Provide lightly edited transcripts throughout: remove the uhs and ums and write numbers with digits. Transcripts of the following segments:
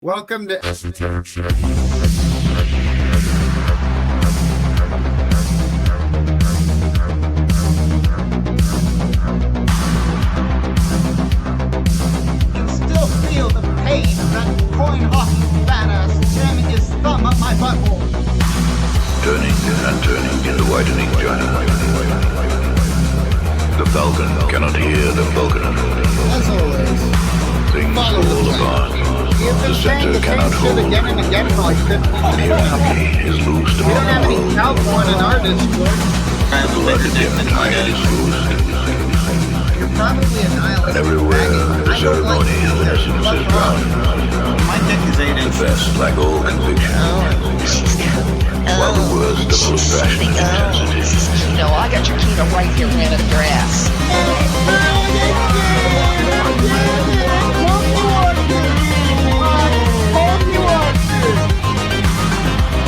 Welcome to Esoteric Shit. You still feel the pain of that coin hockey badass jamming his thumb up my butthole. Turning and turning in the widening journey. The falcon cannot hear the falconer. As always, Things follow fall the plan. apart. You've The been saying center the same cannot shit hold. again and again for like 15 minutes. Humanity is loosed We don't have any upon cow porn in our Discord. Like a dim tide is loosed. You're probably a nihilist. And everywhere faggot. the I don't like ceremony you. of innocence What's is wrong? drowned. My dick is 8 The inches. best lack all conviction. While the worst the most passionate intensity. Kino, I got your Kino right here in a dress.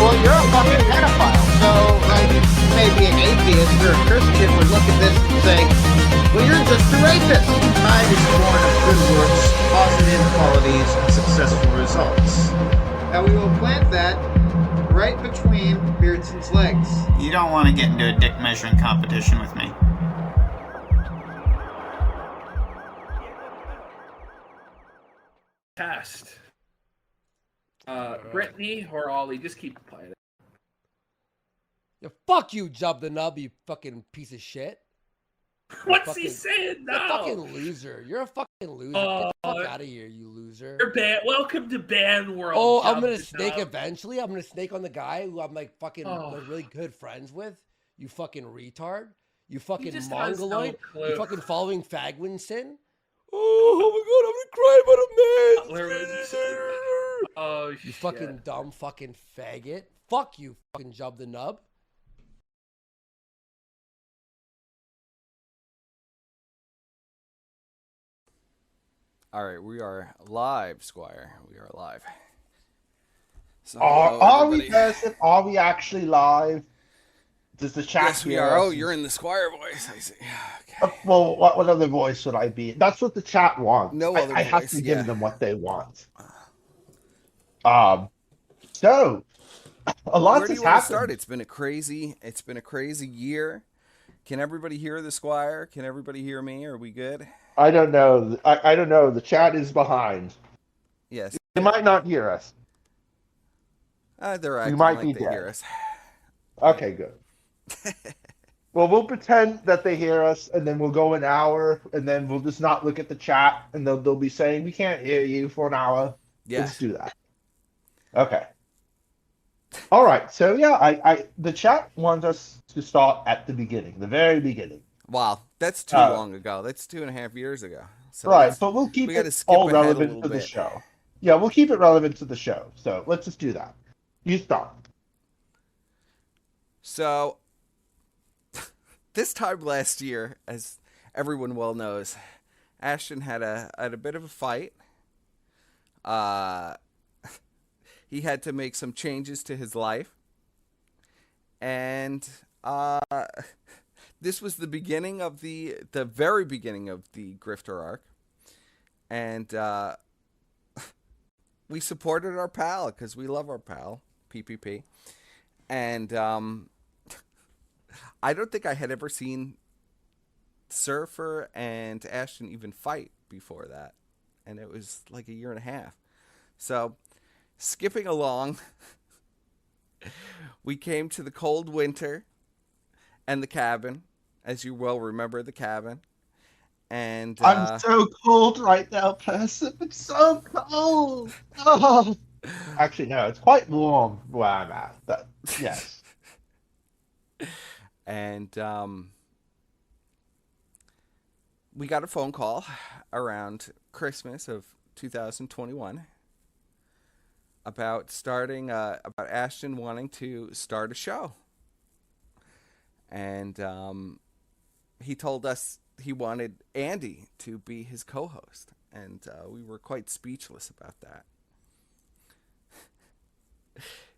Well, you're a fucking pedophile, so, like, maybe an atheist or a Christian would look at this and say, well, you're just a rapist. Time is born of good works, positive qualities, and successful results. And we will plant that right between Beardson's legs. You don't want to get into a dick measuring competition with me. Cast. Brittany or Ollie, just keep playing it. Yeah, fuck you, Jub the Nub, you fucking piece of shit. What's he saying You're a now? fucking loser. You're a fucking loser. Get the fuck out of here, you loser. You're welcome to ban world. Oh, I'm Jub gonna the snake Nub. eventually. I'm gonna snake on the guy who I'm like fucking Oh. like, really good friends with. You fucking retard. You fucking just has no mongoloid. clue. You fucking following Fagwinson. Oh my god, I'm gonna cry about a man. Oh, You shit. fucking dumb fucking faggot. Fuck you, fucking Jub the Nub. All right, we are live, Squire. We are live. So, Are we everybody. person? Are we actually live? Does the chat Yes, we hear are. us? Oh, you're in the Squire voice. I see. Okay. Well, what other voice would I be? That's what the chat wants. No other I have voice, to give yeah. them what they want. So a lot Where do has you want to start? happened. It's been a crazy year. Can everybody hear the Squire? Can everybody hear me? Are we good? I don't know. I don't know. The chat is behind. Yes. They might not hear us. They're acting might like be they dead. hear us. Okay, good. Well, we'll pretend that they hear us, and then we'll go an hour, and then we'll just not look at the chat, and they'll be saying, we can't hear you for an hour. Yeah. Let's do that. Okay. All right. So yeah, the chat wants us to start at the beginning, the very beginning. Wow, that's too long ago. That's 2.5 years ago. So Right, let's- but we'll keep we gotta it skip all ahead a relevant little to the bit. show. Yeah, we'll keep it relevant to the show. So let's just do that. You start. So, this time last year, as everyone well knows, Ashton had a bit of a fight. He had to make some changes to his life, and this was the beginning of the very beginning of the grifter arc, and we supported our pal because we love our pal PPP, and I don't think I had ever seen Surfer and Ashton even fight before that. And it was like a year and a half. So, skipping along, we came to the cold winter and the cabin, as you well remember the cabin. And I'm so cold right now, person. It's so cold. Oh. Actually, no, it's quite warm where I'm at. But yes. And we got a phone call around Christmas of 2021 about about Ashton wanting to start a show. And he told us he wanted Andy to be his co-host. And we were quite speechless about that.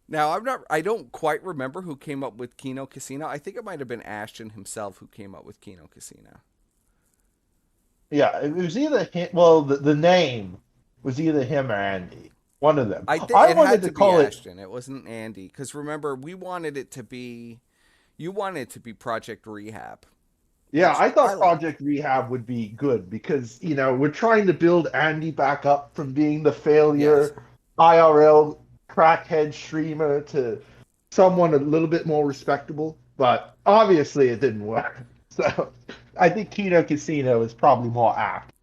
Now, I don't quite remember who came up with Kino Casino. I think it might have been Ashton himself who came up with Kino Casino. Yeah, it was either him. Well, the name was either him or Andy. One of them. I did. I It wanted had to to be call it. Ashton. It wasn't Andy. Because remember, we wanted it to be. You wanted it to be Project Rehab. Yeah, which I thought like. Project Rehab would be good because, we're trying to build Andy back up from being the failure IRL crackhead streamer to someone a little bit more respectable. But obviously it didn't work. So I think Kino Casino is probably more apt.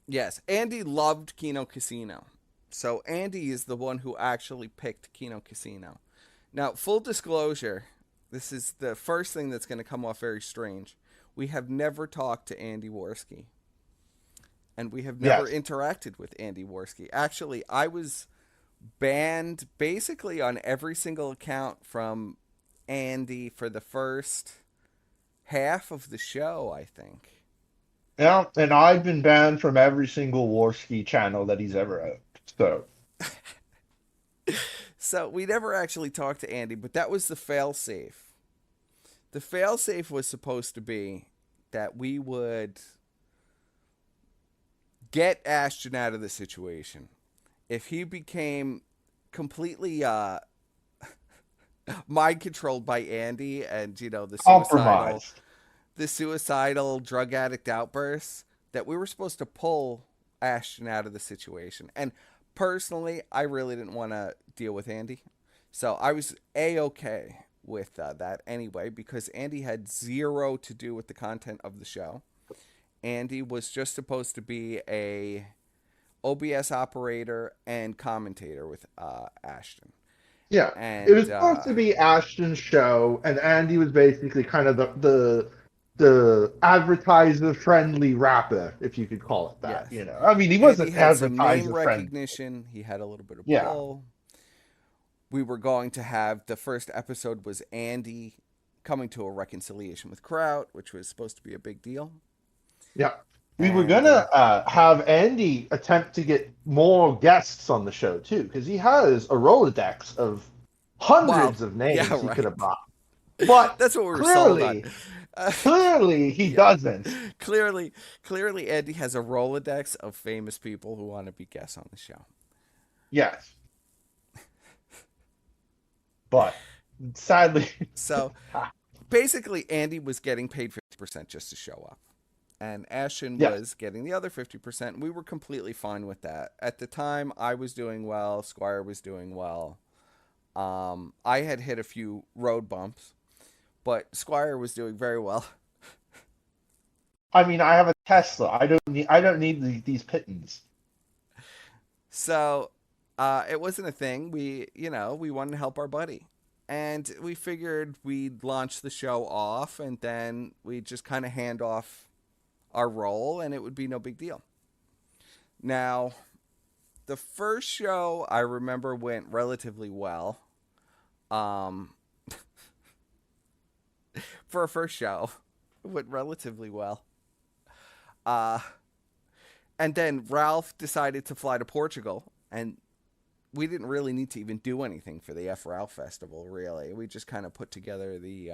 Yes, Andy loved Kino Casino. So Andy is the one who actually picked Kino Casino. Now, full disclosure, this is the first thing that's going to come off very strange. We have never talked to Andy Warski. And we have never interacted with Andy Warski. Actually, I was banned basically on every single account from Andy for the first half of the show, I think. Yeah, and I've been banned from every single Warski channel that he's ever owned. So So we never actually talked to Andy, but that was the failsafe. The failsafe was supposed to be that we would get Ashton out of the situation. If he became completely mind controlled by Andy and, the suicidal drug addict outbursts, that we were supposed to pull Ashton out of the situation. And personally, I really didn't want to deal with Andy. So I was A-okay with that anyway, because Andy had zero to do with the content of the show. Andy was just supposed to be a OBS operator and commentator with Ashton. yeah, And it was supposed to be Ashton's show, and Andy was basically kind of the advertiser-friendly rapper, if you could call it that. Yes. I mean, he wasn't Andy had some name advertiser-friendly. recognition. He had a little bit of pull. We were going to have, the first episode was Andy coming to a reconciliation with Kraut, which was supposed to be a big deal. Yeah. We were going to have Andy attempt to get more guests on the show, too, because he has a Rolodex of hundreds of names he could have brought. But that's what we were sold on. Clearly, he doesn't. Clearly, Andy has a Rolodex of famous people who want to be guests on the show. Yes. But sadly. So basically, Andy was getting paid 50% just to show up. And Ashton was getting the other 50%. We were completely fine with that. At the time, I was doing well. Squire was doing well. I had hit a few road bumps, but Squire was doing very well. I mean, I have a Tesla. I don't need these pittance. So it wasn't a thing. We wanted to help our buddy. And we figured we'd launch the show off, and then we'd just kind of hand off our role, and it would be no big deal. Now, the first show I remember went relatively well. For a first show, it went relatively well. And then Ralph decided to fly to Portugal, and we didn't really need to even do anything for the F Ralph Festival, really. We just kind of put together the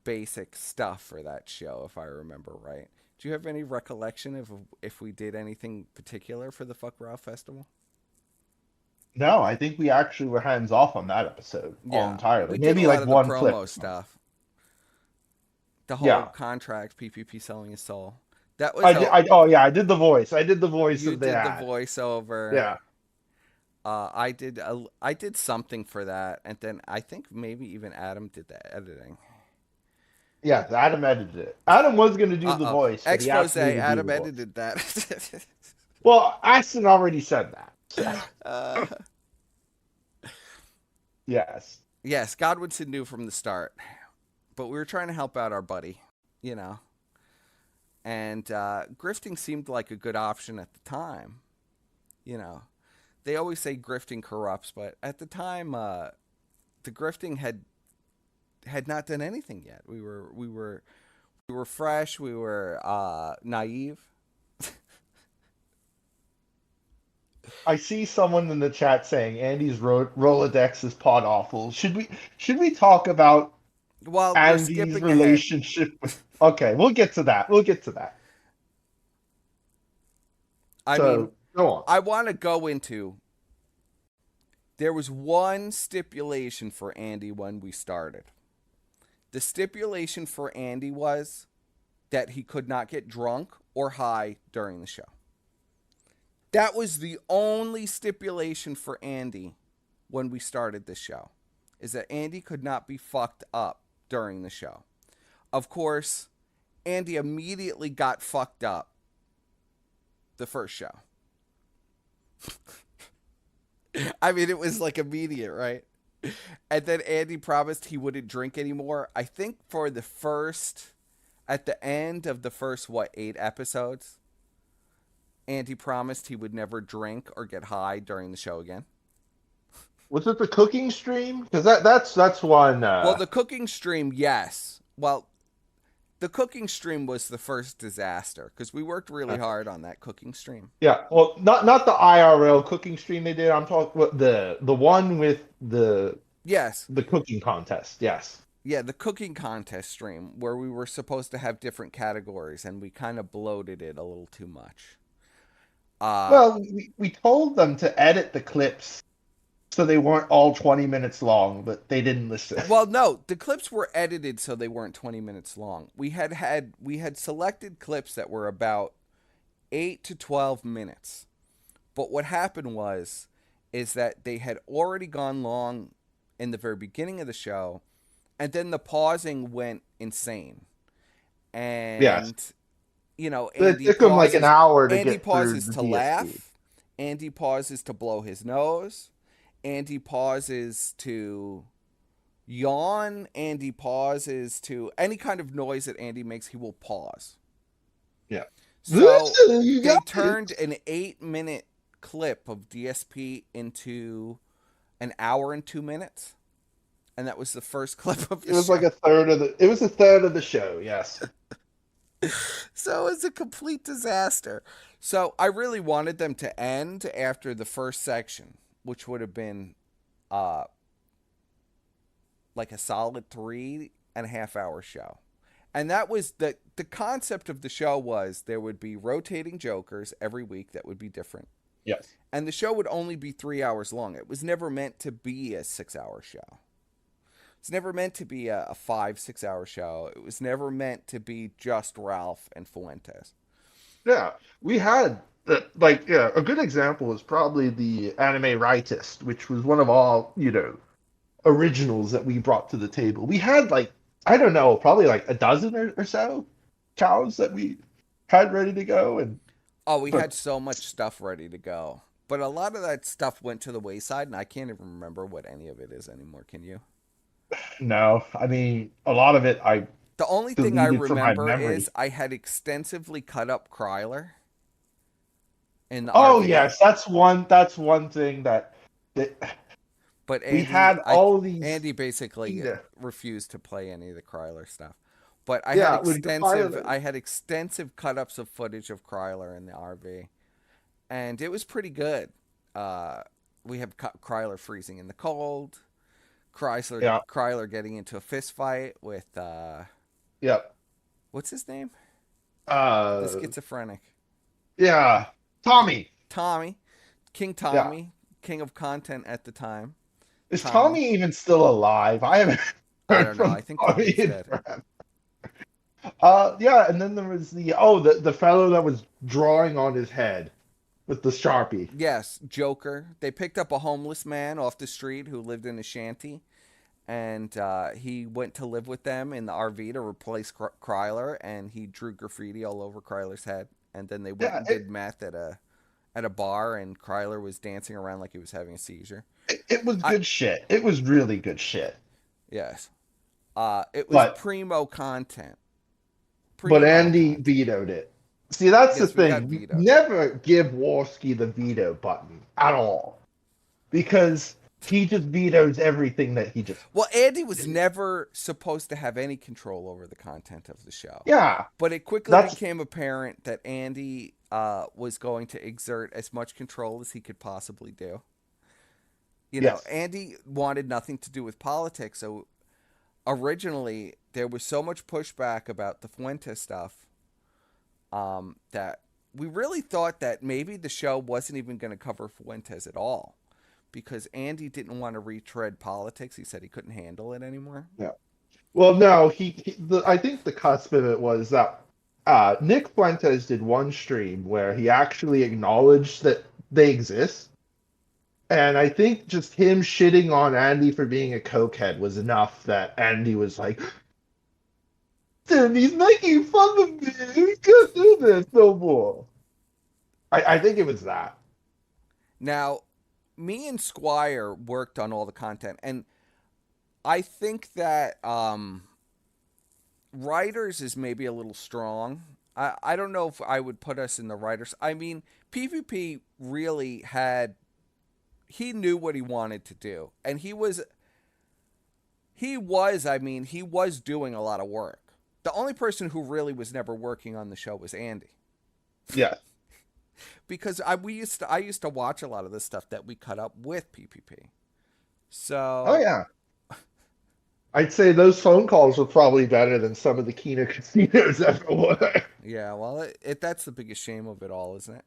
basic stuff for that show, if I remember right. Do you have any recollection of if we did anything particular for the Fuck Ralph Festival? No, I think we actually were hands off on that episode entirely. We Maybe did a lot like of one the clip. promo stuff. The whole contract, PPP selling his soul. That was I did the voice. I did the voice you of did that. the voiceover. Yeah. I did something for that, and then I think maybe even Adam did the editing. Yeah, Adam edited it. Adam was going to do the voice. Expose, Adam edited that. Well, Ashton already said that. Yes. Yes, Godwinson knew from the start. But we were trying to help out our buddy, And grifting seemed like a good option at the time. They always say grifting corrupts, but at the time, the grifting had not done anything yet. We were fresh. We were naive. I see someone in the chat saying Andy's Rolodex is pod awful. Should we talk about Andy's relationship with? Okay, we'll get to that. I mean, Go on. I want to go into. There was one stipulation for Andy when we started. The stipulation for Andy was that he could not get drunk or high during the show. That was the only stipulation for Andy when we started this show, is that Andy could not be fucked up during the show. Of course, Andy immediately got fucked up the first show. I mean, it was like immediate, right? And then Andy promised he wouldn't drink anymore. I think at the end of the first, 8 episodes, Andy promised he would never drink or get high during the show again. Was it the cooking stream? Because that's one. Well, the cooking stream, yes. Well, the cooking stream was the first disaster because we worked really hard on that cooking stream. Yeah, well, not the IRL cooking stream they did. I'm talking about the one with the cooking contest. Yes. Yeah, the cooking contest stream where we were supposed to have different categories and we kind of bloated it a little too much. Well, we told them to edit the clips so they weren't all 20 minutes long, but they didn't listen. Well, no, the clips were edited so they weren't 20 minutes long. We had selected clips that were about 8 to 12 minutes. But what happened is that they had already gone long in the very beginning of the show, and then the pausing went insane. And yes. Andy it took him like an hour to Andy get pauses through to the DSP. laugh. Andy pauses to blow his nose. Andy pauses to yawn. Andy pauses to any kind of noise that Andy makes, he will pause. Yeah. So they turned an 8-minute clip of DSP into an hour and 2 minutes. And that was the first clip of the show. It was like a third of the show, yes. So it was a complete disaster. So I really wanted them to end after the first section, which would have been like a solid 3.5 hour show. And that was the concept of the show was there would be rotating jokers every week that would be different. Yes. And the show would only be 3 hours long. It was never meant to be a 6-hour show. It's never meant to be a 5-6 hour show. It was never meant to be just Ralph and Fuentes. Yeah, we had a good example is probably the anime Rightist, which was one of all originals that we brought to the table. We had probably like a dozen or so cows that we had ready to go, and we had so much stuff ready to go, but a lot of that stuff went to the wayside, and I can't even remember what any of it is anymore. Can you? No, I mean a lot of it The only thing I deleted from my remember memory. is I had extensively cut up Kryler. In the Oh RV. yes, that's one thing that But we had all these. Andy basically Yeah. refused to play any of the Kryler stuff. But I Yeah, had with Kryler- I had extensive cut-ups of footage of Kryler in the RV, and it was pretty good. We have Kryler freezing in the cold, Kryler getting into a fist fight with Yep. what's his name? The The schizophrenic. Yeah, Tommy. King Tommy, king of content at the time. Is Tommy even still alive? I haven't. I don't know. I think Tommy's dead. Yeah, and then there was the fellow that was drawing on his head with the Sharpie. Yes, Joker. They picked up a homeless man off the street who lived in a shanty, and he went to live with them in the RV to replace Kryler, and he drew graffiti all over Kryler's head. And then they went and did meth at a bar, and Kryler was dancing around like he was having a seizure. It was good shit. It was really good shit. Yes. It was primo content. But Andy vetoed it. See, that's the thing. We never give Warski the veto button at all. Because he just vetoes everything that he just... Well, Andy was never supposed to have any control over the content of the show. Yeah. But it quickly became apparent that Andy was going to exert as much control as he could possibly do. You know, Andy wanted nothing to do with politics, so originally there was so much pushback about the Fuentes stuff that we really thought that maybe the show wasn't even going to cover Fuentes at all, because Andy didn't want to retread politics. He said he couldn't handle it anymore. Yeah. Well, no, I think the cusp of it was that Nick Fuentes did one stream where he actually acknowledged that they exist. And I think just him shitting on Andy for being a cokehead was enough that Andy was like, "Dude, he's making fun of me. We can't do this no more." I think it was that. Now, me and Squire worked on all the content, and I think that writers is maybe a little strong. I don't know if I would put us in the writers. I mean, PPP really he knew what he wanted to do, and he was doing a lot of work. The only person who really was never working on the show was Andy. Yeah. Because I used to watch a lot of the stuff that we cut up with PPP. So Oh yeah. I'd say those phone calls were probably better than some of the Kino Casinos ever were. yeah, well, that's the biggest shame of it all, isn't it?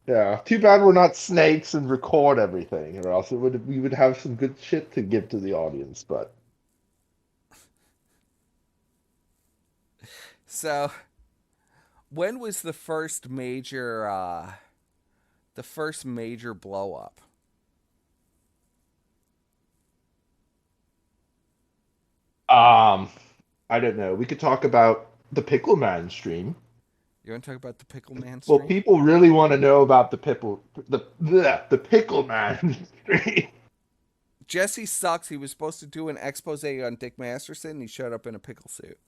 Yeah. Too bad we're not snakes and record everything, or else we would have some good shit to give to the audience. But so, when was the first major blow up? I don't know. We could talk about the Pickleman stream. You want to talk about the Pickleman Well, stream? people really want to know about the Pickleman stream. Jesse sucks. He was supposed to do an expose on Dick Masterson, and he showed up in a pickle suit.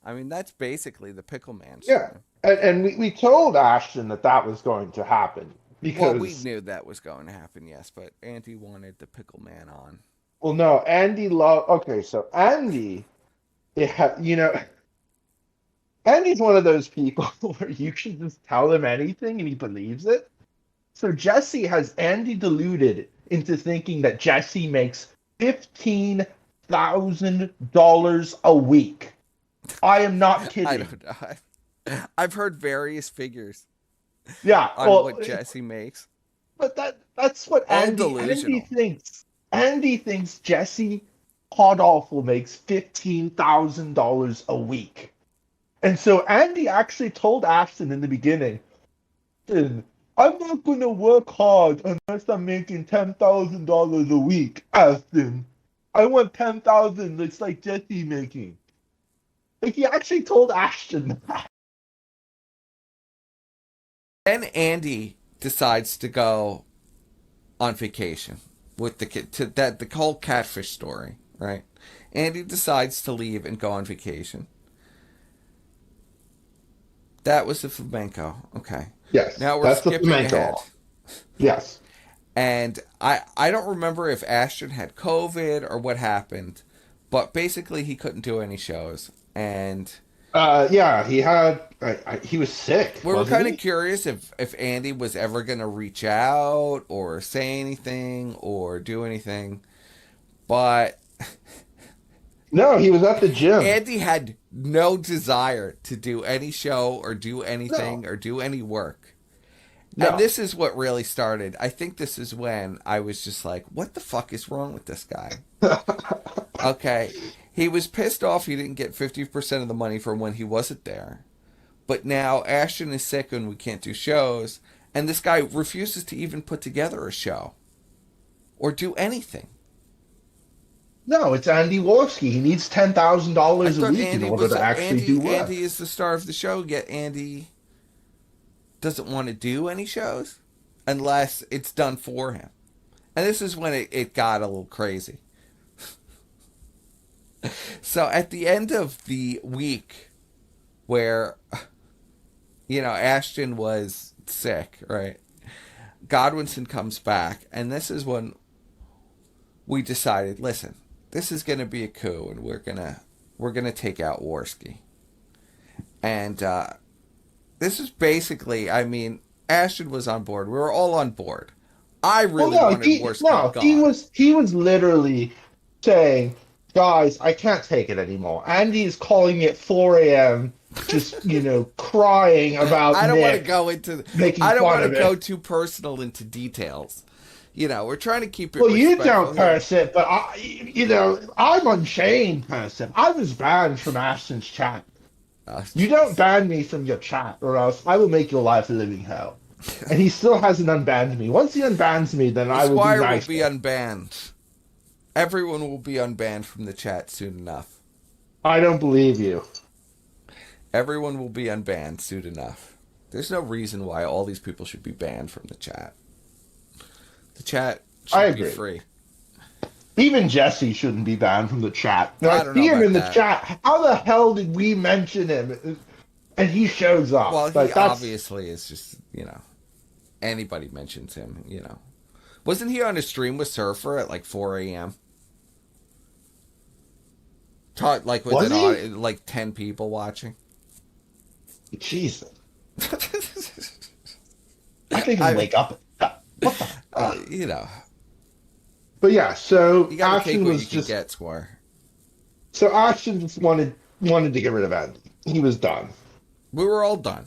I mean, that's basically the Pickleman stream. Yeah, and we told Ashton that was going to happen because Well, we knew that was going to happen, yes, but Andy wanted the Pickleman on. Well, no, Andy Okay, so Andy, Andy's one of those people where you can just tell him anything and he believes it. So Jesse has Andy deluded into thinking that Jesse makes $15,000 a week. I am not kidding. I don't know. I've heard various figures. Yeah, on what Jesse makes. But that's what Andy thinks. Andy thinks Jesse Podawful makes $15,000 a week. And so Andy actually told Ashton in the beginning, "I'm not going to work hard unless I'm making $10,000 a week, Ashton. I want $10,000 it's like Jesse making." Like, he actually told Ashton that. Then Andy decides to go on vacation with the whole catfish story, right? Andy decides to leave and go on vacation. That was the flamenco. Okay. Yes. Now we're skipping ahead. Yes. And I don't remember if Ashton had COVID or what happened, but basically he couldn't do any shows. And yeah, he was sick. We were kind of curious if Andy was ever going to reach out or say anything or do anything. But no, he was at the gym. Andy had no desire to do any show or do anything or do any work. No. And this is what really started. I think this is when I was just like, what the fuck is wrong with this guy? Okay. He was pissed off he didn't get 50% of the money from when he wasn't there. But now Ashton is sick and we can't do shows. And this guy refuses to even put together a show. Or do anything. No, it's Andy Warski. He needs $10,000 a week in order to actually do work. Andy is the star of the show, yet Andy doesn't want to do any shows unless it's done for him. And this is when it got a little crazy. So at the end of the week where, Ashton was sick, right? Godwinson comes back, and this is when we decided, listen, this is going to be a coup, and we're gonna take out Warski. And this is basically, Ashton was on board. We were all on board. I really wanted Warski gone. He was literally saying, Guys, I can't take it anymore. Andy is calling me at 4 a.m. just, crying about I don't want to Nick go into. making I don't fun want of to it. go too personal into details. We're trying to keep it. Well, you respectful don't, here. Persip, but I'm unchained, Persip. I was banned from Ashton's chat. You don't ban me from your chat, or else I will make your life a living hell. And he still hasn't unbanned me. Once he unbans me, then I will be Squire nice. will be unbanned. Everyone will be unbanned from the chat soon enough. I don't believe you. Everyone will be unbanned soon enough. There's no reason why all these people should be banned from the chat. The chat I should be agree. free. Even Jesse shouldn't be banned from the chat. I I don't see know him about in the that. chat. How the hell did we mention him? And he shows up. Well, he Like, that's- obviously is just, anybody mentions him, Wasn't he on a stream with Surfer at like 4 a.m.? Like with Was he? like 10 people watching? Jesus. I think he'll wake up. What the But yeah, so You gotta take Action what was you can just get, Squire. so Action just wanted to get rid of Andy. He was done. We were all done.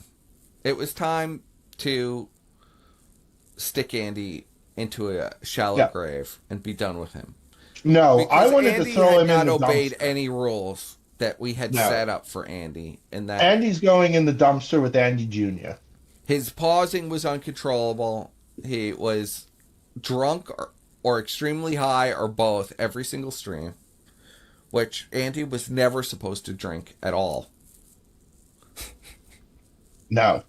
It was time to stick Andy into a shallow grave and be done with him. No, Because I wanted Andy to throw him had in not the obeyed dumpster. any rules that we had No. set up for Andy, and that Andy's going in the dumpster with Andy Jr. his pausing was uncontrollable. He was drunk or extremely high or both every single stream, which Andy was never supposed to drink at all. No.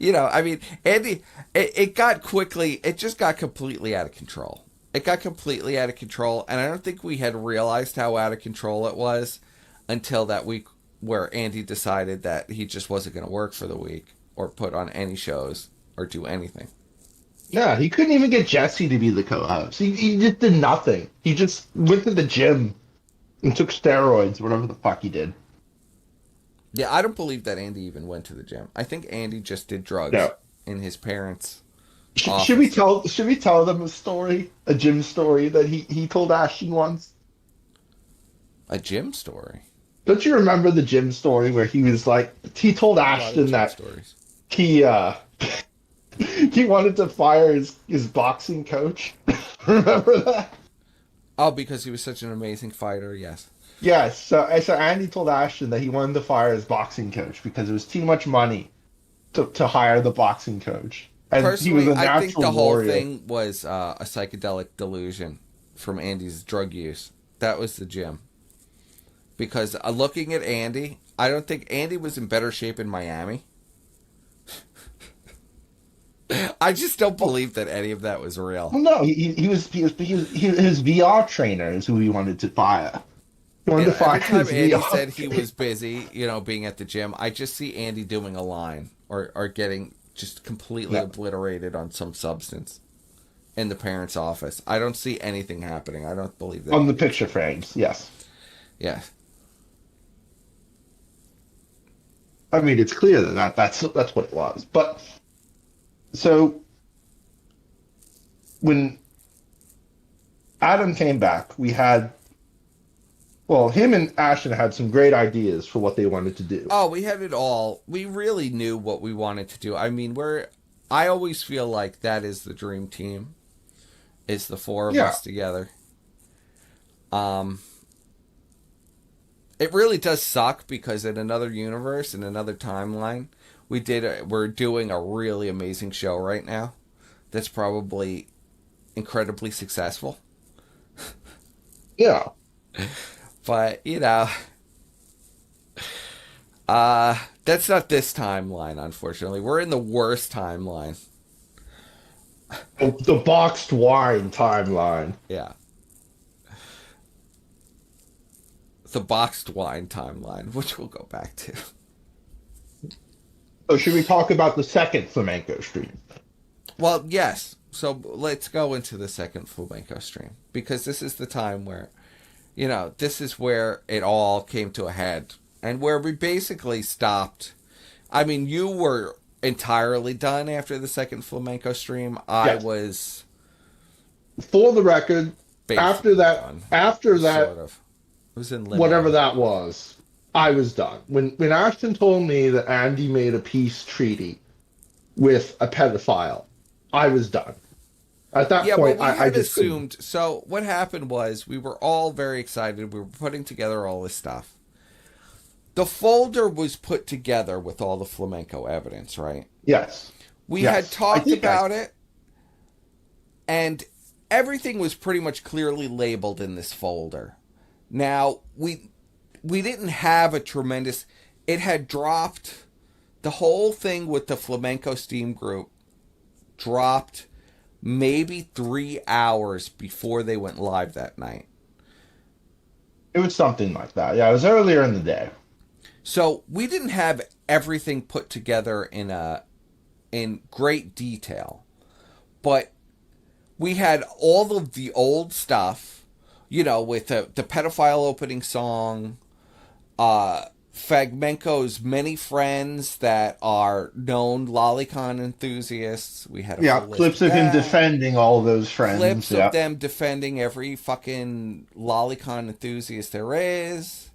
Andy, it just got completely out of control. It got completely out of control, and I don't think we had realized how out of control it was until that week where Andy decided that he just wasn't going to work for the week or put on any shows or do anything. Yeah, he couldn't even get Jesse to be the co-host. He just did nothing. He just went to the gym and took steroids, whatever the fuck he did. Yeah, I don't believe that Andy even went to the gym. I think Andy just did drugs in his parents' office. Should we tell them a gym story that he told Ashton once? A gym story? Don't you remember the gym story where he was like, he told Ashton that Stories. he he wanted to fire his boxing coach? Remember that? Oh, because he was such an amazing fighter, yes. Yes, so Andy told Ashton that he wanted to fire his boxing coach because it was too much money to hire the boxing coach. And Personally, he was a natural I think the whole warrior. thing was a psychedelic delusion from Andy's drug use. That was the gym. Because looking at Andy, I don't think Andy was in better shape in Miami. I just don't believe that any of that was real. Well, no, he was his VR trainer is who he wanted to fire. He wanted to fire Every time his Andy VR said he trainer. was busy, being at the gym, I just see Andy doing a line or getting just completely obliterated on some substance in the parents' office. I don't see anything happening. I don't believe that. On the picture frames, yes. Yeah. I mean, it's clear that that's what it was. But so when Adam came back, we had him and Ashton had some great ideas for what they wanted to do. Oh, we had it all. We really knew what we wanted to do. I mean, I always feel like that is the dream team. It's the four of us together. It really does suck because in another universe, in another timeline, we're doing a really amazing show right now that's probably incredibly successful. Yeah. But, that's not this timeline, unfortunately. We're in the worst timeline. The boxed wine timeline. Yeah. The boxed wine timeline, which we'll go back to. So should we talk about the second flamenco stream? Well, yes. So let's go into the second flamenco stream. Because this is the time where, this is where it all came to a head. And where we basically stopped. I mean, you were entirely done after the second flamenco stream. I was... For the record, basically done. after that, Sort of. It was in limbo. whatever that was, I was done. When Ashton told me that Andy made a peace treaty with a pedophile, I was done. At that point, but we I had just assumed. So what happened was we were all very excited. We were putting together all this stuff. The folder was put together with all the flamenco evidence, right? Yes. We Yes. had talked about it, and everything was pretty much clearly labeled in this folder. Now, we didn't have a tremendous... It had dropped... The whole thing with the flamenco Steam group dropped maybe 3 hours before they went live that night. It was something like that. Yeah, it was earlier in the day. So we didn't have everything put together in great detail, but we had all of the old stuff, you know, with the pedophile opening song, Fragmenko's many friends that are known lolicon enthusiasts. We had a clips of him defending all those friends. Clips of them defending every fucking lolicon enthusiast there is.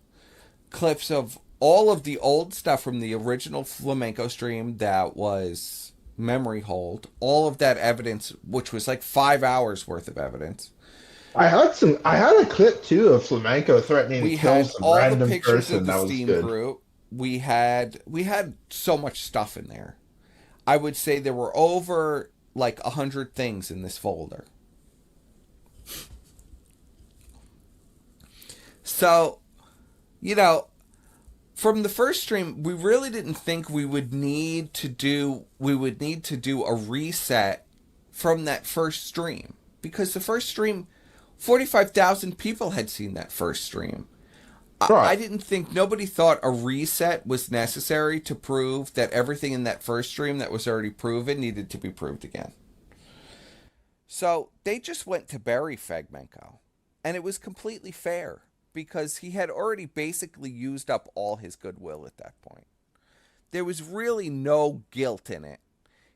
Clips of all of the old stuff from the original flamenco stream that was memory hold. All of that evidence, which was like 5 hours worth of evidence. I had a clip too of flamenco threatening to kill some all random the pictures person. of the That was Steam good. group. We had so much stuff in there. I would say there were over like 100 things in this folder. So, you know, from the first stream, we really didn't think we would need to do a reset from that first stream, because the first stream, 45,000 people had seen that first stream. Right. I didn't think, nobody thought a reset was necessary to prove that everything in that first stream that was already proven needed to be proved again. So they just went to bury Fragmenko, and it was completely fair, because he had already basically used up all his goodwill at that point. There was really no guilt in it.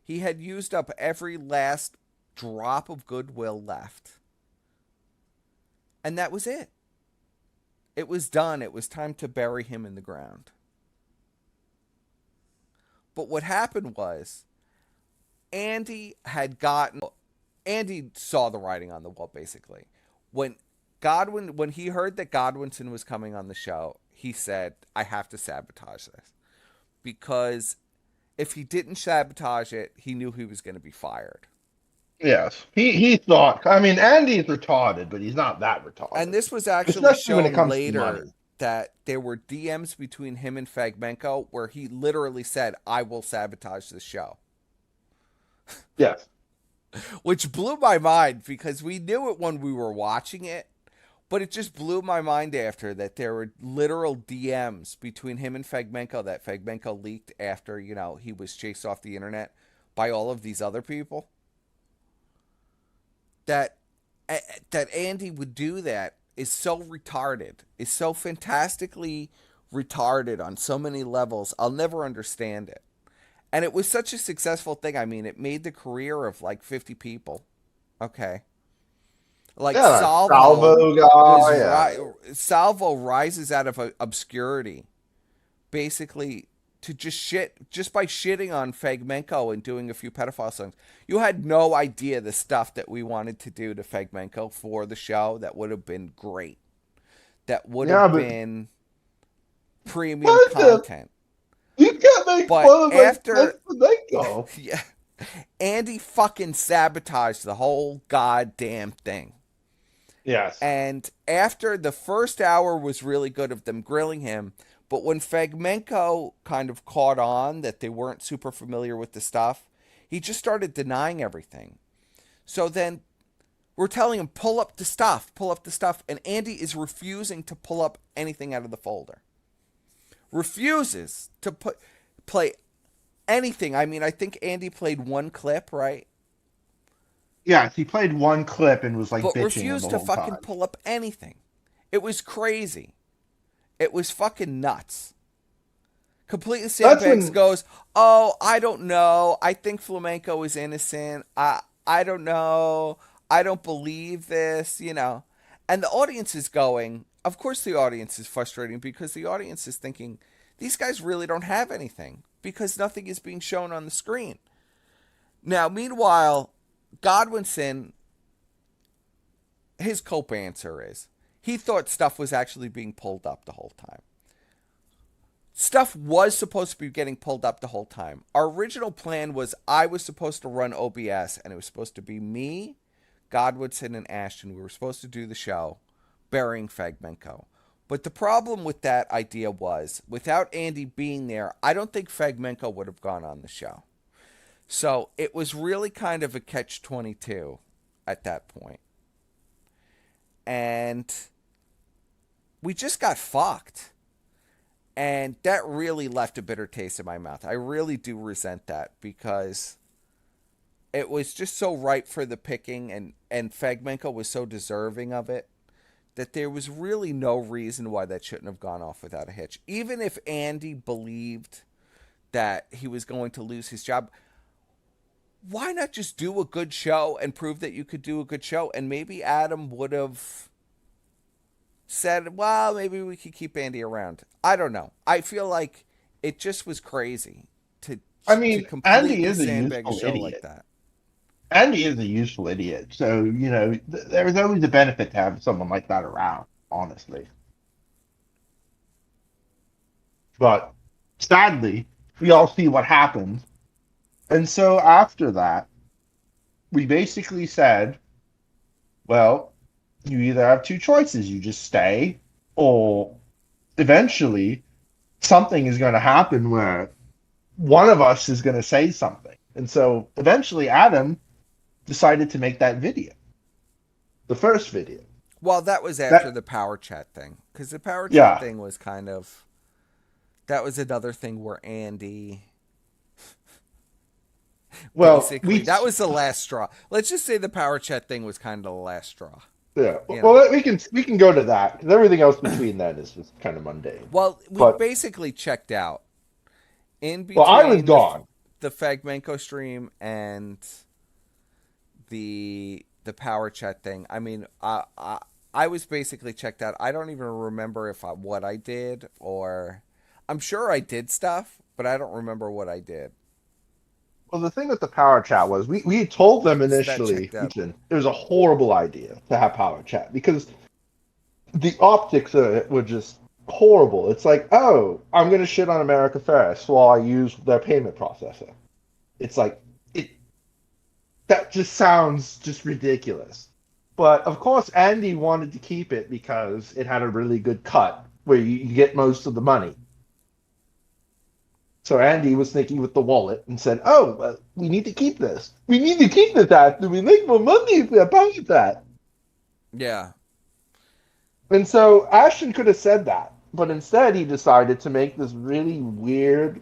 He had used up every last drop of goodwill left. And that was it. It was done. It was time to bury him in the ground. But what happened was, Andy saw the writing on the wall, basically. When he heard that Godwinson was coming on the show, he said, I have to sabotage this. Because if he didn't sabotage it, he knew he was going to be fired. Yes. He thought, I mean, Andy's retarded, but he's not that retarded. And this was actually Especially when it shown comes to later money. that there were DMs between him and Fragmenko where he literally said, I will sabotage the show. Yes. Which blew my mind, because we knew it when we were watching it, but it just blew my mind after that there were literal DMs between him and Fragmenko that Fragmenko leaked after, you know, he was chased off the internet by all of these other people. That Andy would do that is so retarded, is so fantastically retarded on so many levels. I'll never understand it. And it was such a successful thing. I mean, it made the career of like 50 people. Okay. Like Salvo guy. Salvo rises out of obscurity, basically, to just by shitting on Fragmenko and doing a few pedophile songs. You had no idea the stuff that we wanted to do to Fragmenko for the show that would have been great. That would have been premium content. You can't make fun of Fragmenko. Yeah, Andy fucking sabotaged the whole goddamn thing. Yes. And after the first hour was really good of them grilling him, but when Fragmenko kind of caught on that they weren't super familiar with the stuff, he just started denying everything. So then we're telling him, pull up the stuff, and Andy is refusing to pull up anything out of the folder. Refuses to play anything. I mean, I think Andy played one clip, right? Yes, he played one clip and was like but bitching refused the to whole fucking time. pull up anything. It was crazy. It was fucking nuts. Completely Sandbags goes, oh, I don't know. I think Flamenco is innocent. I don't know. I don't believe this, you know. And the audience is going, of course the audience is frustrating because the audience is thinking, these guys really don't have anything because nothing is being shown on the screen. Now, meanwhile, Godwinson, his KoP answer is, he thought stuff was actually being pulled up the whole time. Stuff was supposed to be getting pulled up the whole time. Our original plan was I was supposed to run OBS, and it was supposed to be me, Godwinson, and Ashton. We were supposed to do the show, burying Fragmenko. But the problem with that idea was, without Andy being there, I don't think Fragmenko would have gone on the show. So it was really kind of a catch-22 at that point. And we just got fucked. And that really left a bitter taste in my mouth. I really do resent that because it was just so ripe for the picking, and Fragmenko was so deserving of it that there was really no reason why that shouldn't have gone off without a hitch. Even if Andy believed that he was going to lose his job, why not just do a good show and prove that you could do a good show? And maybe Adam would have said, well, maybe we could keep Andy around. I don't know. I feel like it just was crazy to Andy is a sandbag useful show idiot. like that. Andy is a useful idiot, so, there's always a benefit to have someone like that around, honestly. But, sadly, we all see what happened. And so, after that, we basically said, well, you either have two choices. You just stay, or eventually, something is going to happen where one of us is going to say something. And so, eventually, Adam decided to make that video. The first video. Well, that was after the power chat thing. Because the power chat thing was kind of... That was another thing where Andy... Well, that was the last straw. Let's just say the power chat thing was kind of the last straw. Yeah. Well, we can go to that, because everything else between that is just kind of mundane. Well, we basically checked out. In between I was gone. The Fragmenko stream and the power chat thing. I mean, I was basically checked out. I don't even remember what I did, or I'm sure I did stuff, but I don't remember what I did. Well, the thing with the power chat was we told them initially, Ethan, it was a horrible idea to have power chat because the optics of it were just horrible. It's like, oh, I'm going to shit on America First while I use their payment processor. It's like, that just sounds just ridiculous. But, of course, Andy wanted to keep it because it had a really good cut where you get most of the money. So Andy was thinking with the wallet and said, oh, well, we need to keep this. We need to keep this after we make more money if we have power chat. Yeah. And so Ashton could have said that, but instead he decided to make this really weird,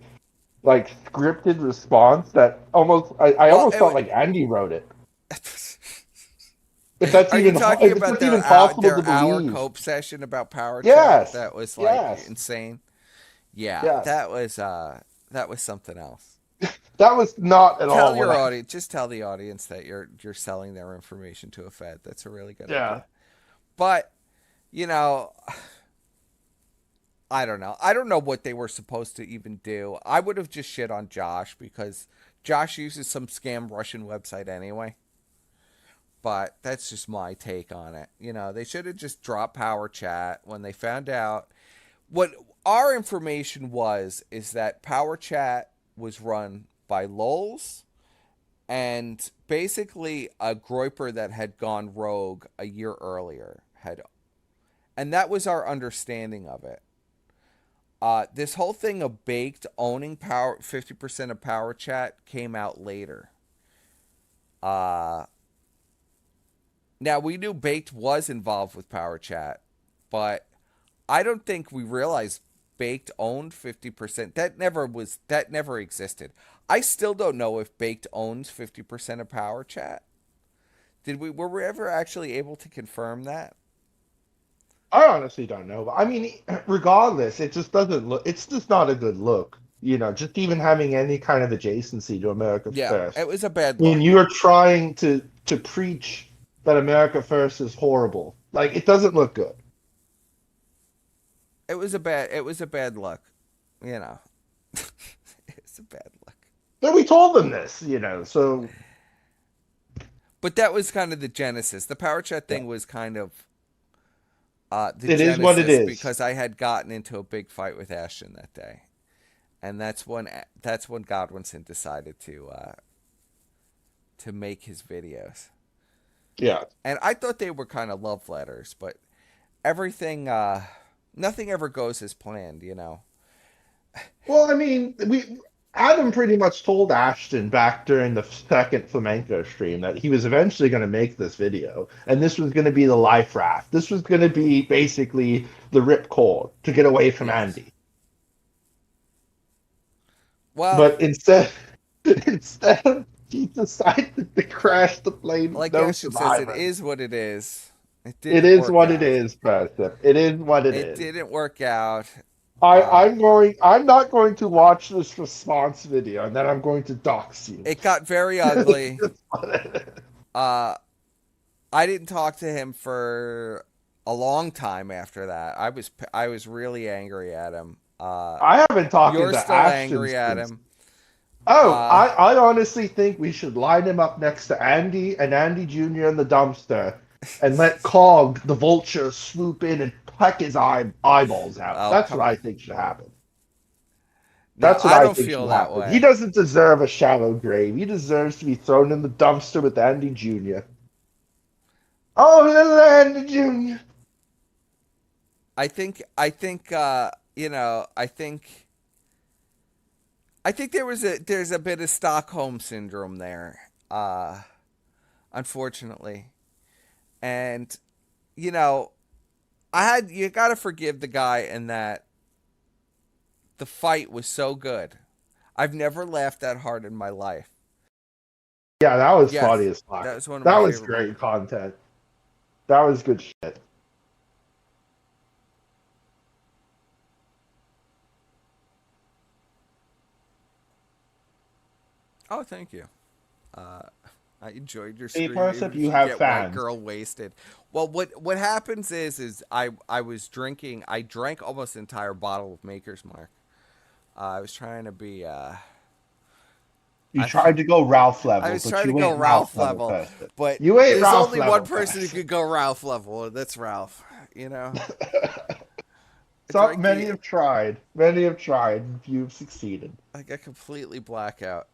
like, scripted response that almost, I almost felt like Andy wrote it. If that's Are even, you talking if about it's their, even possible their to hour believe. KoP session about power Yes. chat? That was, like, Yes. insane. Yeah, Yes. that was something else. That was not at all. Tell your audience, just tell the audience that you're selling their information to a Fed. That's a really good idea. But, I don't know. I don't know what they were supposed to even do. I would have just shit on Josh because Josh uses some scam Russian website anyway. But that's just my take on it. They should have just dropped power chat when they found out. What our information is that power chat was run by Loulz and basically a groiper that had gone rogue a year earlier. And that was our understanding of it. This whole thing of Baked owning 50% of power chat came out later. Now, we knew Baked was involved with power chat, but I don't think we realized Baked owned 50%. That never existed. I still don't know if Baked owns 50% of power chat. Were we ever actually able to confirm that? I honestly don't know. But I mean, regardless, it just doesn't look. It's just not a good look. Just even having any kind of adjacency to America First. It was a bad look. When you are trying to preach that America First is horrible, Like, it doesn't look good. It was a bad look, you know. It's a bad look. But we told them this, you know, so. But that was kind of the genesis. The power chat thing was kind of the It genesis is what it is. because I had gotten into a big fight with Ashton that day, and that's when Godwinson decided to make his videos. Yeah. And I thought they were kind of love letters, but everything, nothing ever goes as planned, you know. Well, I mean, Adam pretty much told Ashton back during the second flamenco stream that he was eventually going to make this video, and this was going to be the life raft. This was going to be basically the ripcord to get away from Andy. Well, But instead, he decided to crash the plane. like no Ashton says, survivor. it is what it is. It is what it is, Perspic. It is what it It is. didn't work out. I'm not going to watch this response video, and then I'm going to dox you. It got very ugly. I didn't talk to him for a long time after that. I was really angry at him. I haven't talked to You're still Ashton angry at since- him. Oh, I honestly think we should line him up next to Andy and Andy Jr. in the dumpster and let Cog, the vulture, swoop in and peck his eyeballs out. Oh, That's come what on. I think should happen. No, That's what I I don't think feel should that happen. way. He doesn't deserve a shallow grave. He deserves to be thrown in the dumpster with Andy Jr. Oh, little Andy Jr. I think you know, I think there's a bit of Stockholm syndrome there, unfortunately. And you know, you got to forgive the guy in that the fight was so good. I've never laughed that hard in my life. Yeah, that was Yes, funny as fuck. that was one of That my was favorite great content. That was good shit. Oh, thank you. I enjoyed your Hey, stream. Perspic, You you should have get fans. White girl wasted. Well, what happens is I was drinking. I drank almost an entire bottle of Maker's Mark. I was trying to be. You tried to go Ralph level. I was but trying to you go ain't Ralph level, Perspic. but You ain't there's Ralph only level, one person who Perspic. could go Ralph level, and that's Ralph. You know. So drank many the- have tried. Many have tried. And few have succeeded. I got completely blackout.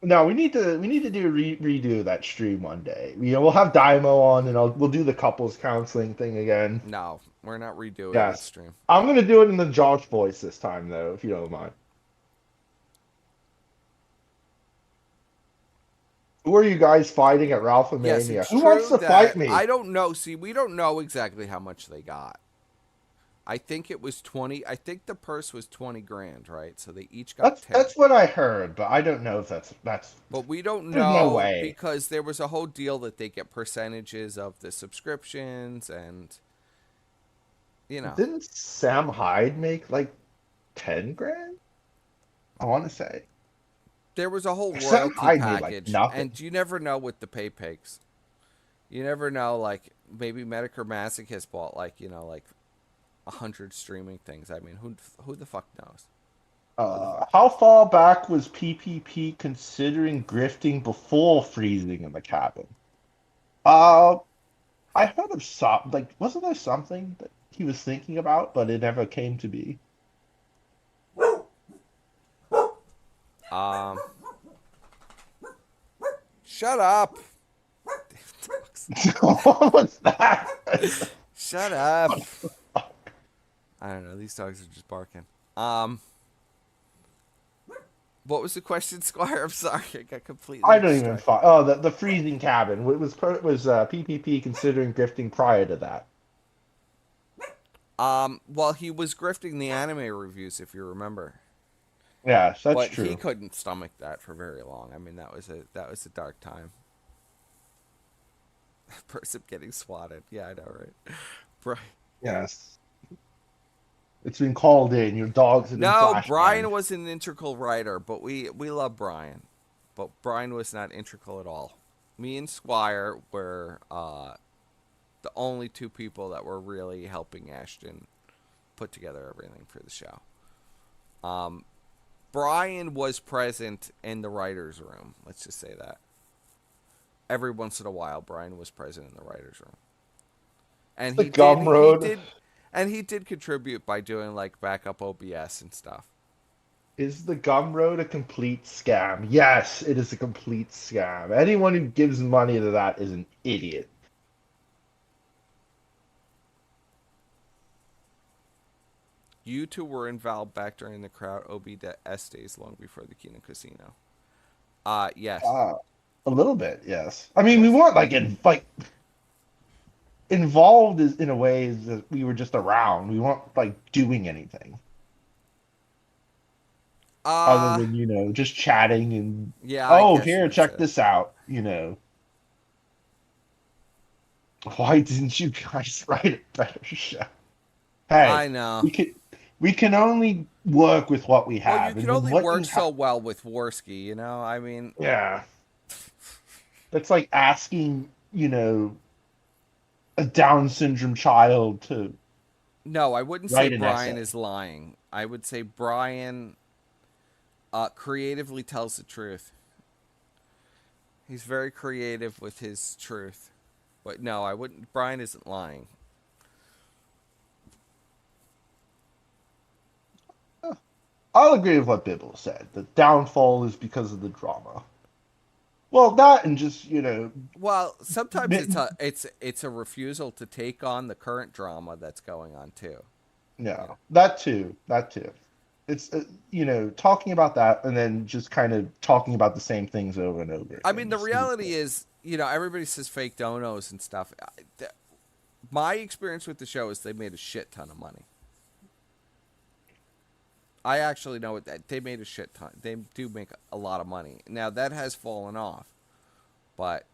No, we need to redo that stream one day. You know, we'll have Daimo on, and we'll do the couples counseling thing again. No, we're not redoing Yes. that stream. I'm gonna do it in the Josh voice this time, though, if you don't mind. Who are you guys fighting at Ralph and Yes, Mania? it's Who wants true to fight me? I don't know. See, we don't know exactly how much they got. I think it was 20. I think the purse was 20 grand, right? So they each got 10. That's what I heard, but I don't know if that's. But we don't There's know no way. because there was a whole deal that they get percentages of the subscriptions and, you know. Didn't Sam Hyde make like 10 grand? I want to say. There was a whole Sam royalty Hyde made, like, package, nothing. and you never know with the pay pigs. You never know, like, maybe Medic or Masochist bought, like, you know, like 100 streaming things. I mean, who the fuck knows? How far back was PPP considering grifting before freezing in the cabin? I heard of some, like, wasn't there something that he was thinking about, but it never came to be? Shut up. What was that? Shut up. I don't know. These dogs are just barking. What was the question, Squire? I'm sorry. I got completely I don't even. distracted. Oh, the freezing cabin. Was PPP considering grifting prior to that? Well, he was grifting the anime reviews, if you remember. Yes, that's But true. he couldn't stomach that for very long. I mean, that was a dark time. Person getting swatted. Yeah, I know, right? Brian. Yes. It's been called in. Your dogs have been No, flashbanged. Brian was an integral writer, but we love Brian. But Brian was not integral at all. Me and Squire were the only two people that were really helping Ashton put together everything for the show. Brian was present in the writer's room. Let's just say that. Every once in a while, Brian was present in the writer's room. And he did contribute by doing like backup OBS and stuff. Is the Gumroad a complete scam? Yes, it is a complete scam. Anyone who gives money to that is an idiot. You two were involved back during the crowd OBS days long before the Kino Casino. Yes. A little bit, yes. I mean, we weren't involved in a way that we were just around. We weren't like doing anything other than just chatting and here, check this out. Why didn't you guys write a better show? Hey, I know. We can only work with what we have. Well, you can only work so well with Warski, I mean... Yeah. That's like asking, a Down syndrome child to... No, I wouldn't say Brian is lying. I would say Brian creatively tells the truth. He's very creative with his truth. But no, I wouldn't... Brian isn't lying. I'll agree with what Bibble said. The downfall is because of the drama. Well, that and just Well, sometimes it's a refusal to take on the current drama that's going on too. Yeah, that too. It's talking about that and then just kind of talking about the same things over and over. I mean, the reality is, everybody says fake donos and stuff. My experience with the show is they made a shit ton of money. I actually know that they made a shit ton. They do make a lot of money. Now, that has fallen off. But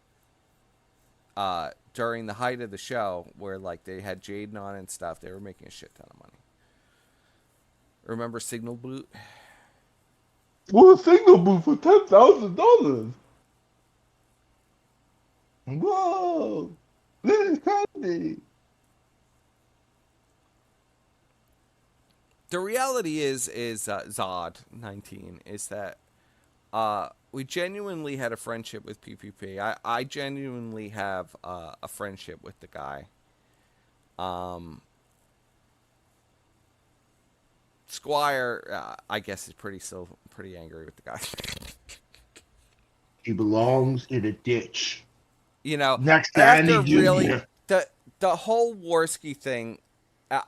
during the height of the show, where like they had Jaden on and stuff, they were making a shit ton of money. Remember Signal Boot? Well, Signal Boot for $10,000. Whoa, this is crazy. The reality is Zod 19 is that we genuinely had a friendship with PPP. I genuinely have a friendship with the guy. Squire, I guess, is pretty angry with the guy. He belongs in a ditch. Next to Andy Jr. Really, the whole Warski thing.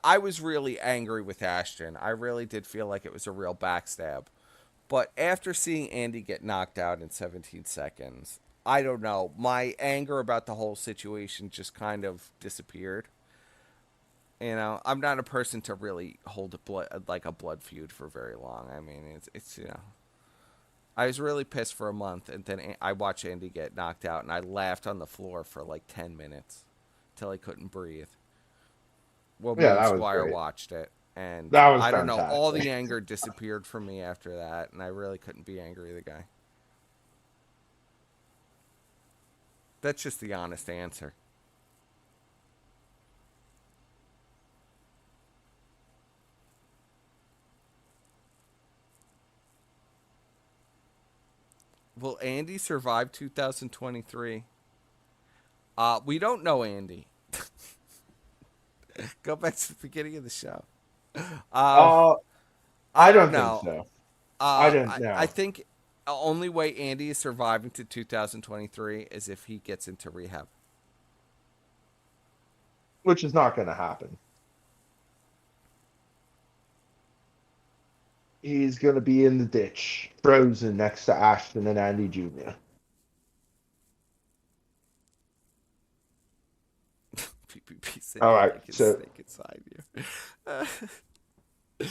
I was really angry with Ashton. I really did feel like it was a real backstab. But after seeing Andy get knocked out in 17 seconds, I don't know. My anger about the whole situation just kind of disappeared. I'm not a person to really hold a blood feud for very long. I mean, it's I was really pissed for a month, and then I watched Andy get knocked out, and I laughed on the floor for like 10 minutes till I couldn't breathe. Well, me and Squire watched it, and I don't know, all the anger disappeared from me after that, and I really couldn't be angry at the guy. That's just the honest answer. Will Andy survive 2023? We don't know Andy. Go back to the beginning of the show. I don't know. Think so. I don't know. I think the only way Andy is surviving to 2023 is if he gets into rehab. Which is not going to happen. He's going to be in the ditch, frozen next to Ashton and Andy Jr. All right, so snake inside you.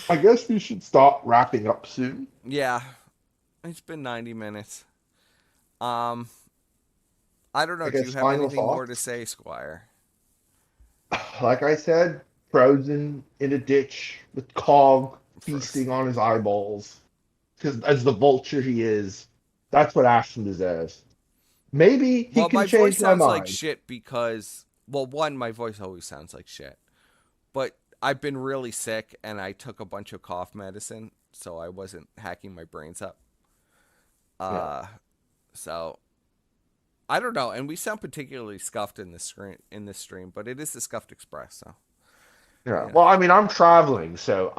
I guess we should start wrapping up soon. Yeah, it's been 90 minutes. I don't know. Do you have anything more to say, Squire? Like I said, frozen in a ditch with Cog feasting on his eyeballs, because as the vulture he is, that's what Ashton deserves. Maybe he Well, can my change voice my sounds mind. like shit because, well, one, my voice always sounds like shit. But I've been really sick, and I took a bunch of cough medicine, so I wasn't hacking my brains up. So I don't know, and we sound particularly scuffed in this stream, but it is the Scuffed Express, so. Yeah. Well, I mean, I'm traveling, so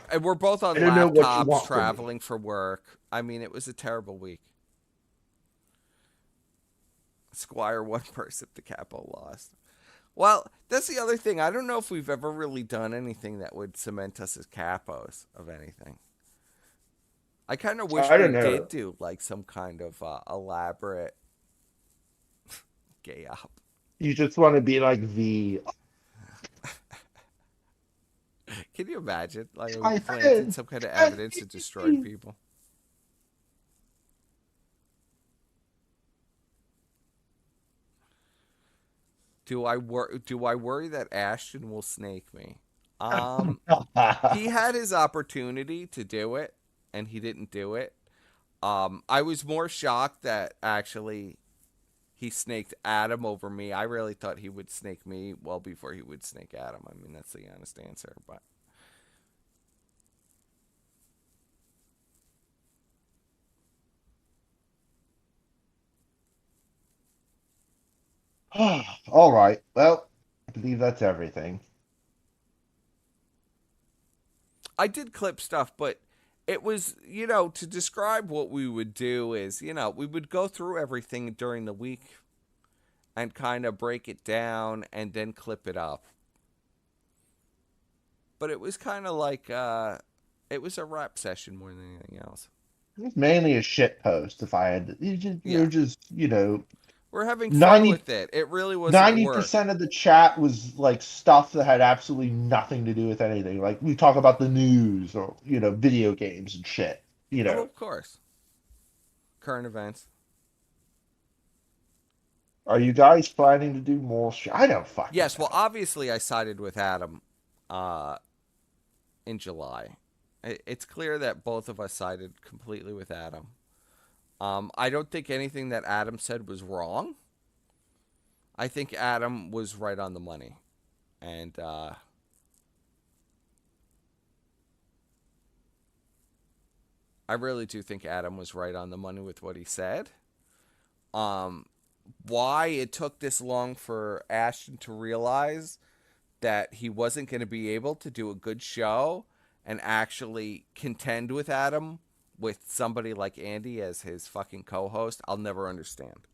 And we're both on I don't know what you laptops, want from me. traveling for work. I mean, it was a terrible week. Squire one person, the capo lost. Well, that's the other thing. I don't know if we've ever really done anything that would cement us as capos of anything. I kind of wish I we don't know. did do like some kind of elaborate gay op. You just want to be like the. Can you imagine? Like I we planted said, some kind of evidence that destroyed people. Do I worry that Ashton will snake me? He had his opportunity to do it, and he didn't do it. I was more shocked that actually he snaked Adam over me. I really thought he would snake me well before he would snake Adam. I mean, that's the honest answer, but. All right. Well, I believe that's everything. I did clip stuff, but it was, to describe what we would do is, we would go through everything during the week and kind of break it down and then clip it up. But it was kind of like, it was a rap session more than anything else. It's mainly a shit post. If I had, you're just, We're having fun with it. It really wasn't 90% of the chat was like stuff that had absolutely nothing to do with anything. Like we talk about the news or video games and shit. Oh, of course. Current events. Are you guys planning to do more shit? I don't fucking. Yes. Well, obviously, I sided with Adam in July. It's clear that both of us sided completely with Adam. I don't think anything that Adam said was wrong. I think Adam was right on the money. And I really do think Adam was right on the money with what he said. Why it took this long for Ashton to realize that he wasn't going to be able to do a good show and actually contend with Adam with somebody like Andy as his fucking co-host, I'll never understand.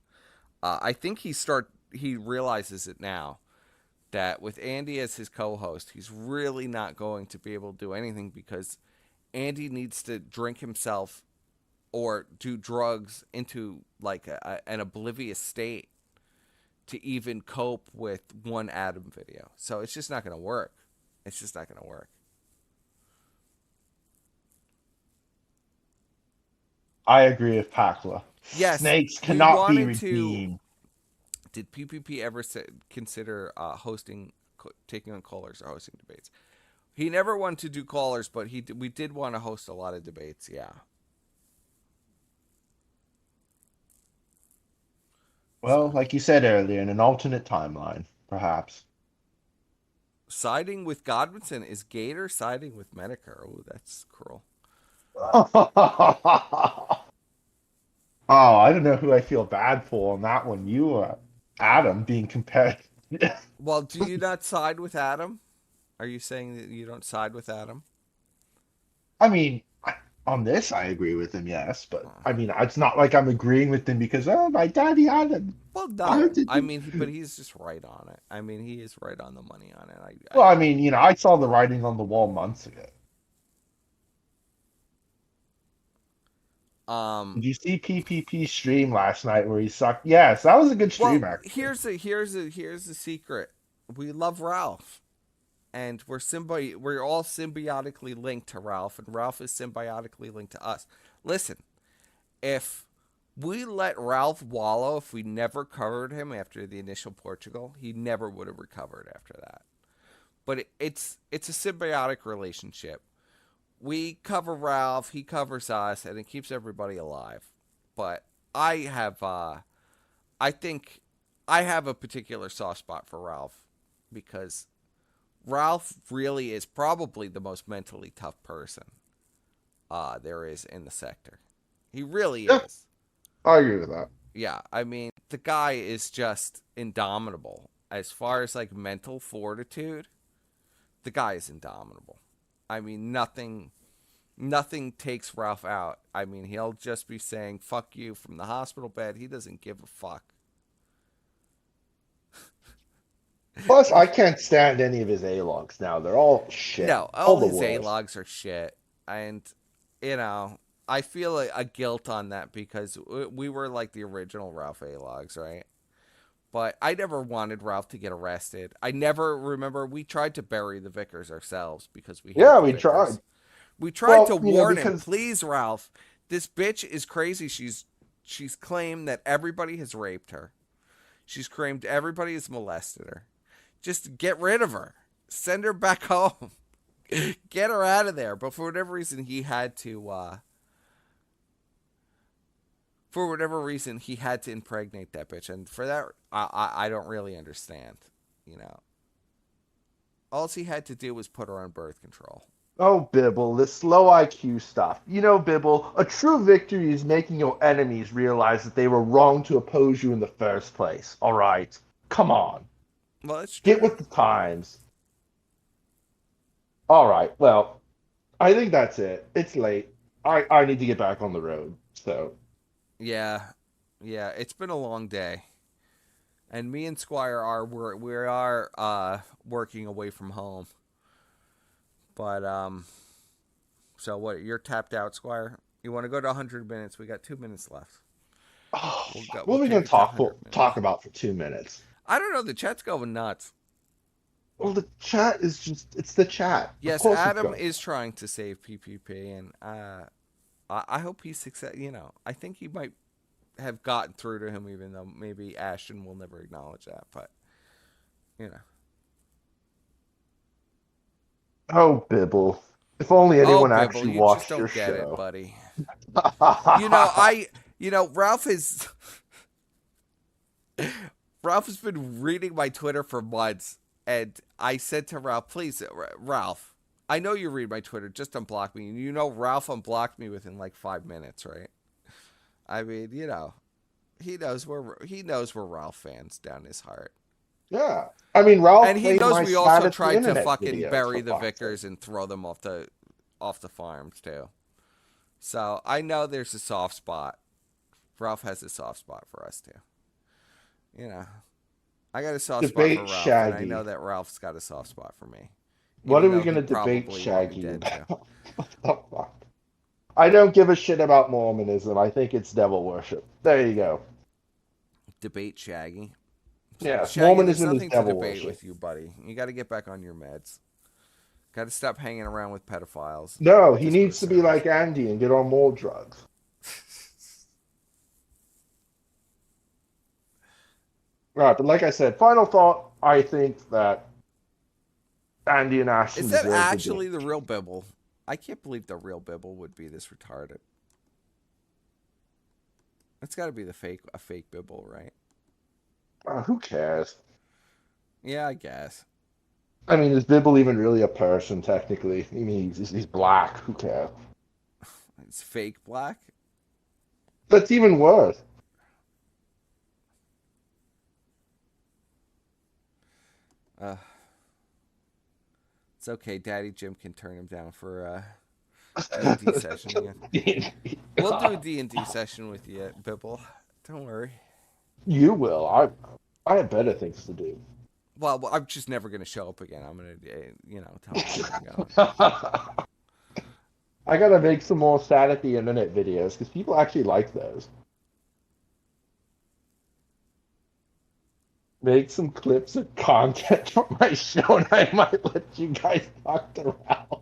I think he realizes it now that with Andy as his co-host, he's really not going to be able to do anything because Andy needs to drink himself or do drugs into like an oblivious state to even cope with one Adam video. So it's just not going to work. It's just not going to work. I agree with Pakla. Yes, Snakes cannot be redeemed. Did PPP ever consider taking on callers or hosting debates? He never wanted to do callers, but we did want to host a lot of debates, yeah. Well, like you said earlier, in an alternate timeline, perhaps. Siding with Godwinson is Gaydur siding with Medicare. Oh, that's cruel. Oh, I don't know who I feel bad for on that one. You, Adam, being compared. Well, do you not side with Adam? Are you saying that you don't side with Adam? I mean, on this, I agree with him, yes. But, I mean, it's not like I'm agreeing with him because, my daddy Adam. Well, no. I mean, but he's just right on it. I mean, he is right on the money on it. Well, I mean, I saw the writing on the wall months ago. Did you see PPP stream last night where he sucked? Yes, that was a good stream. Well, actually. here's the secret. We love Ralph, and we're all symbiotically linked to Ralph, and Ralph is symbiotically linked to us. Listen, if we let Ralph wallow, if we never covered him after the initial Portugal, he never would have recovered after that. But it's a symbiotic relationship. We cover Ralph, he covers us, and it keeps everybody alive. But I have I think I have a particular soft spot for Ralph because Ralph really is probably the most mentally tough person there is in the sector. He really is. I agree with that. Yeah, I mean, the guy is just indomitable. As far as like mental fortitude, the guy is indomitable. I mean, nothing takes Ralph out. I mean, he'll just be saying "fuck you" from the hospital bed. He doesn't give a fuck. Plus, I can't stand any of his A-logs now. They're all shit. No, all the his worst. A-logs are shit. And, you know, I feel a guilt on that because we were like the original Ralph A-logs, right? But I never wanted Ralph to get arrested. I never remember we tried to bury the Vickers ourselves because we Yeah, hate the we Vickers. tried. We tried Well, to you know, warn him, because- please, Ralph. This bitch is crazy. She's claimed that everybody has raped her. She's claimed everybody has molested her. Just get rid of her. Send her back home. Get her out of there. But for whatever reason, he had to. For whatever reason, he had to impregnate that bitch, and for that, I don't really understand. You know, all he had to do was put her on birth control. Oh, Bibble, this low IQ stuff. You know, Bibble, a true victory is making your enemies realize that they were wrong to oppose you in the first place. All right, come on. Well, it's true. Get with the times. All right, well, I think that's it. It's late. I need to get back on the road. So, Yeah, it's been a long day, and me and Squire are we are working away from home. But so what? You're tapped out, Squire. You want to go to 100 minutes? We got 2 minutes left. oh, We'll go- what we'll are we take going it to to 100 minutes. talk about for 2 minutes? I don't know. The chat's going nuts. Well, the chat is just—it's the chat. Of Yes, course it's Adam going. is trying to save PPP, and I hope he's success. You know, I think he might have gotten through to him, even though maybe Ashton will never acknowledge that. But you know, Oh, Bibble. If only anyone Bibble, actually you watched just your don't get show. it, buddy. Ralph is. Ralph has been reading my Twitter for months, and I said to Ralph, please, Ralph, I know you read my Twitter, just unblock me. You know Ralph unblocked me within like 5 minutes, right? I mean, you know, he knows we're Ralph fans down his heart. Yeah. I mean, Ralph And he played knows my we spat also at the tried to internet fucking videos, bury for the fuck's Vickers sake. and throw them off the farms too. So I know there's a soft spot. Ralph has a soft spot for us too. You know, I got a soft Debate spot for Ralph, and I Shaggy. know that Ralph's got a soft spot for me. What are Even we though going he to debate probably won't be Shaggy dead about? too. What the fuck? I don't give a shit about Mormonism. I think it's devil worship. There you go. Debate Shaggy. Yeah, Shaggy, Mormonism there's is nothing to devil debate worship. with you, buddy. You got to get back on your meds. Got to stop hanging around with pedophiles. No, he Just needs for to be service. like Andy and get on more drugs. Right, but like I said, final thought, I think that Andy and Ashton Is that deserve the actually dick. the real Bibble? I can't believe the real Bibble would be this retarded. It's got to be a fake Bibble, right? Who cares? Yeah, I guess. I mean, is Bibble even really a person, technically? I mean, he's black. Who cares? It's fake black. That's even worse. It's okay. Daddy Jim can turn him down for a D&D session again. We'll do a D&D session with you, Bibble. Don't worry. You will. I have better things to do. Well, I'm just never going to show up again. I'm going to, tell him where I'm going. I gotta make some more sad at the internet videos because people actually like those. Make some clips of content from my show, and I might let you guys talk to Ralph.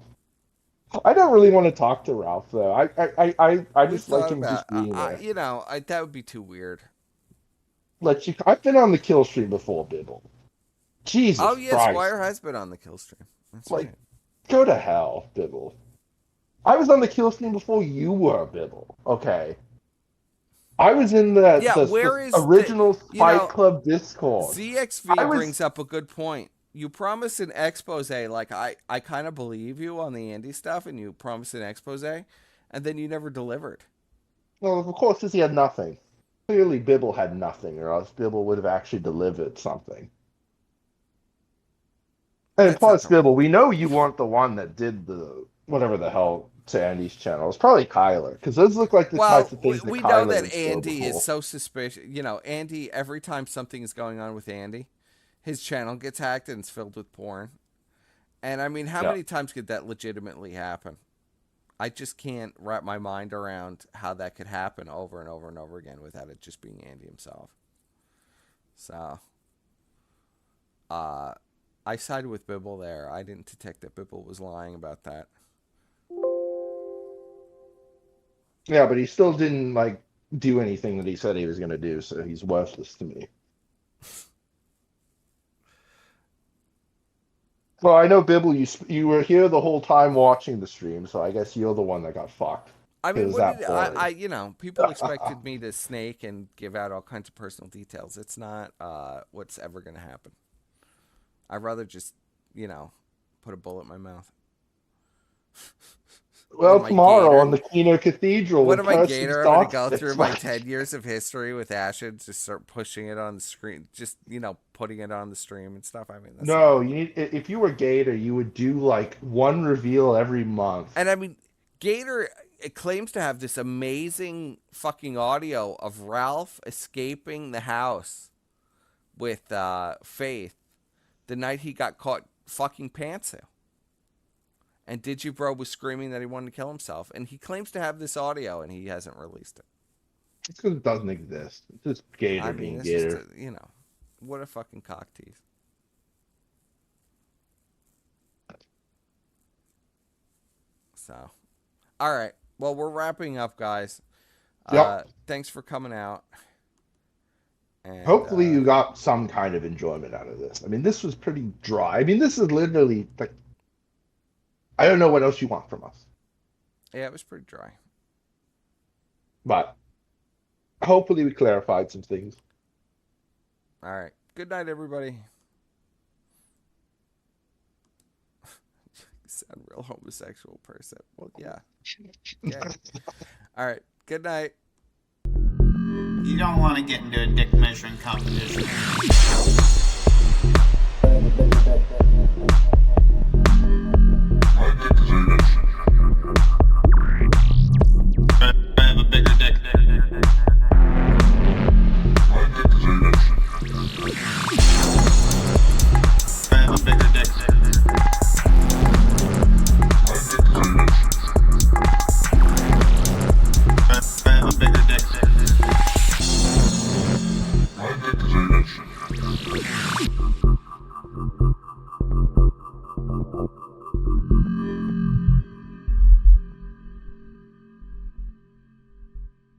I don't really want to talk to Ralph though. I just We've like thought him just being there. that would be too weird. I've been on the kill stream before, Bibble. Jesus Oh yeah, Christ. Squire has been on the kill stream. That's Like, right. go to hell, Bibble. I was on the kill stream before you were, Bibble. Okay. I was in the, Yeah, the, where the is original the- you Fight know, Club Discord. ZXV was- brings up a good point. You promised an expose, like I kind of believe you on the Andy stuff, and you promised an expose, and then you never delivered. Well, of course, because he had nothing. Clearly, Bibble had nothing, or else Bibble would have actually delivered something. And That's plus, not- Bibble, we know you weren't the one that did the whatever the hell to Andy's channel. It's probably Kyler, because those look like the Well, types of things we that know Kyler that would show Andy before. is so suspicious. You know, Andy, every time something is going on with Andy, his channel gets hacked and it's filled with porn. And I mean, how Yeah. many times could that legitimately happen? I just can't wrap my mind around how that could happen over and over and over again without it just being Andy himself. So, I sided with Bibble there. I didn't detect that Bibble was lying about that. Yeah, but he still didn't like do anything that he said he was going to do, so he's worthless to me. Well, I know Bibble, you were here the whole time watching the stream, so I guess you're the one that got fucked. I mean, Is what that did, boring? you know, people expected me to snake and give out all kinds of personal details. It's not what's ever going to happen. I'd rather just, you know, put a bullet in my mouth. Well, What am I, tomorrow Gaydur? on the Kino Cathedral. What with am I, Perspic Gaydur? I'm going to go Squire. through my 10 years of history with Ashid, just start pushing it on the screen, just, you know, putting it on the stream and stuff. I mean, that's No, you need, if you were Gator, you would do like one reveal every month. And I mean, Gaydur claims to have this amazing fucking audio of Ralph escaping the house with Faith the night he got caught fucking pantsu. And Digibro was screaming that he wanted to kill himself. And he claims to have this audio, and he hasn't released it. It's because it doesn't exist. It's just Gator I mean, being it's Gator. just, you know, what a fucking cock tease. So, all right. Well, we're wrapping up, guys. Yep. Thanks for coming out. And, Hopefully you got some kind of enjoyment out of this. I mean, this was pretty dry. I mean, this is literally like, I don't know what else you want from us. Yeah, it was pretty dry. But hopefully we clarified some things. All right. Good night, everybody. You sound real homosexual person. Well, yeah. Okay. All right. Good night. You don't want to get into a dick measuring competition. I have a bigger dick. I have a bigger dick. I have a bigger dick. I did say that shit.